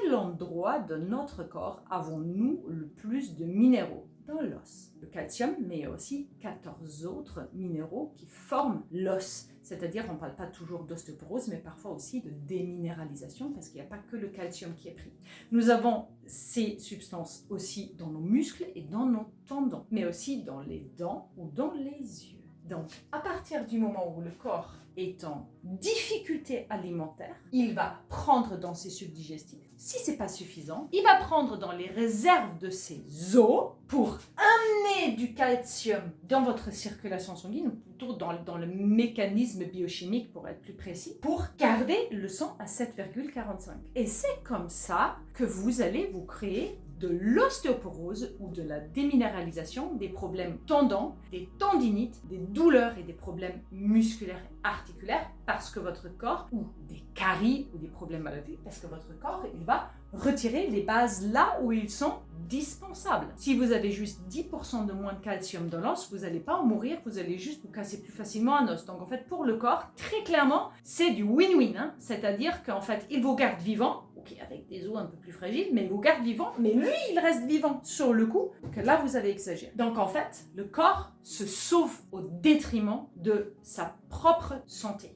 quel endroit de notre corps avons-nous le plus de minéraux? Dans l'os. Le calcium, mais il y a aussi 14 autres minéraux qui forment l'os. C'est-à-dire, on ne parle pas toujours d'ostéoporose, mais parfois aussi de déminéralisation, parce qu'il n'y a pas que le calcium qui est pris. Nous avons ces substances aussi dans nos muscles et dans nos tendons, mais aussi dans les dents ou dans les yeux. Donc, à partir du moment où le corps est en difficulté alimentaire, il va prendre dans ses sucs digestifs. Si ce n'est pas suffisant, il va prendre dans les réserves de ses os pour amener du calcium dans votre circulation sanguine, ou plutôt dans le mécanisme biochimique pour être plus précis, pour garder le sang à 7,45. Et c'est comme ça que vous allez vous créer de l'ostéoporose ou de la déminéralisation, des problèmes tendons, des tendinites, des douleurs et des problèmes musculaires et articulaires parce que votre corps, ou des caries ou des problèmes à la vue, parce que votre corps, il va retirer les bases là où ils sont dispensables. Si vous avez juste 10% de moins de calcium dans l'os, vous n'allez pas en mourir, vous allez juste vous casser plus facilement un os. Donc en fait, pour le corps, très clairement, c'est du win-win, hein? C'est-à-dire qu'en fait, il vous garde vivant, ok, avec des os un peu plus fragiles, mais il vous garde vivant, mais lui, il reste vivant sur le coup, que là, vous avez exagéré. Donc en fait, le corps se sauve au détriment de sa propre santé.